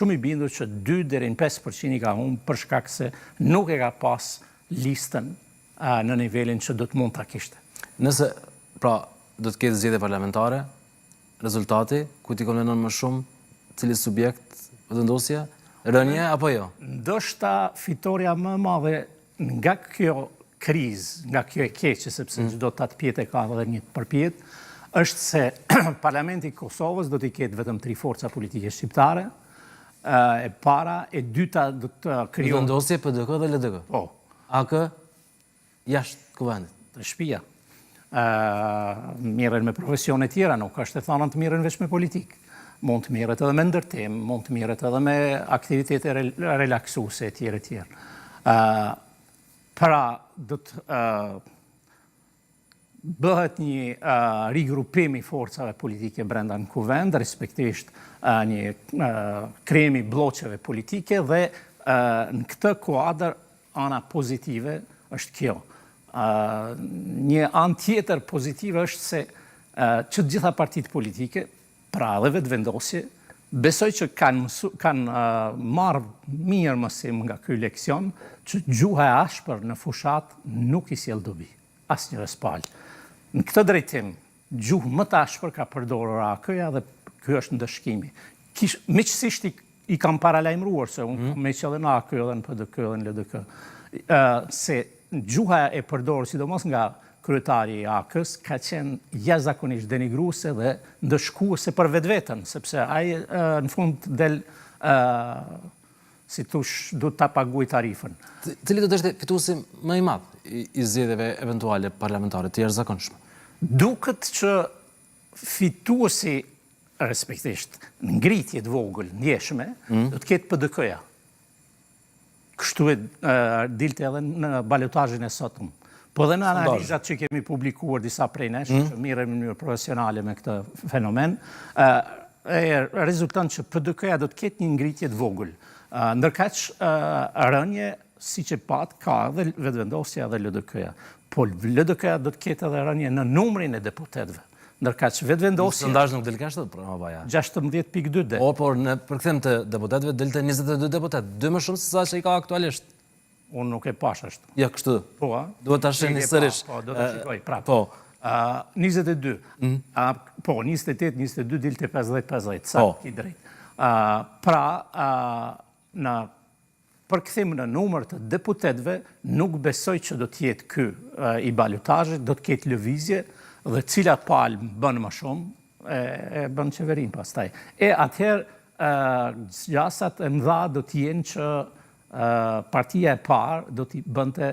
shumë i bindur që 2 deri në 5% i ka humbur për shkak se nuk e ka pas listën në nivelin që do të mund ta kishte. Nëse, pra, do të ketë zgjedhje parlamentare, rezultati, ku t'i konvenon më shumë, cili subjekt vendosje, rënje apo jo? Ndoshta fitoria më e madhe nga kjo krizë, nga kjo e keqe, sepse çdo 8 pjetë ka edhe një përpjet, është se Parlamenti i Kosovës do t'i ketë vetëm 3 forca politike shqiptare, e para, e dyta do të krijohet vendosje PDK dhe LDK. Po. AK jashtë kuvendit. Të shtëpia. Mirën me profesione tjera, nuk është e thënë të mirën vetëm me politikë. Mund të mirët edhe me ndërtim, mund të mirët edhe me aktivitete relaksuese e tjera e tjera. Pra, do të bëhet një rigrupim i forcave politike brenda në kuvend, respektivisht një krimi bloqeve politike dhe në këtë kuadër ana pozitive është kjo. Një anë tjetër pozitive është se që të gjitha partitë politike, pra edhe vetëvendosje, besoj që kanë marrë mirë mësim nga ky leksion që gjuha e ashpër në fushat nuk i sjell dobi, asnjëre s'pal. Në këtë drejtim, gjuhë më të ashpër ka përdorur AK-ja dhe ky është ndëshkimi. Miqësisht i kam paralajmëruar se unë kam meq edhe në AK dhe në PDK dhe në LDK, se gjuha e përdorur sidomos nga kryetari i AK-s ka qenë jashtëzakonisht denigruese dhe ndëshkuese për vetveten, sepse ai në fund del si thosh do ta paguaj tarifën. Cili do të ishte fituesi më i madh i zgjedhjeve eventuale parlamentare të jashtëzakonshme? Duket që fituesi, respektivisht, ngritje të vogël, ndjeshme, do të ketë PDK-ja. Kështu e dilte edhe në balotazhin e sotëm. Po dhe në analizat që kemi publikuar disa prej nesh, që mirën në mënyrë profesionale me këtë fenomen, rezulton që PDK-ja do të ketë një ngritje të vogël. Ndërkaq rënje, siç e pat, ka edhe vetëvendosja dhe LDK-ja. Po LDK-ja do të ketë edhe rënje në numrin e deputetëve. Ndërkaq vetëvendosja sondazh nuk del ka ashtu, pra baja. 16.2 det. Por në përkthem të deputetëve delte 22 deputet, 2 më shumë se sa që i ka aktualisht. Unë nuk e pash ashtu. Ja, kështu. Po, duhet ta shihni sërish. Po, do ta shikoj prapë. Po. 22. Po, 28, 22 dilte 50-50, sa i drejt. Pra, në përkthim në numër të deputetëve, nuk besoj që do të jetë ky i balotazhit, do të ketë lëvizje dhe cila palë bën më shumë e bën qeverin pastaj. E atëherë gjasat e mëdha do të jenë që partia e parë do t'i bënte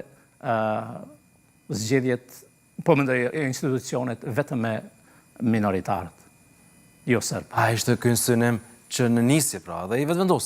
zgjedhjet, po mendoj institucionet vetëm me minoritarët, jo serb. A ishte ky synim që në nisje pra dhe i vetëvendosur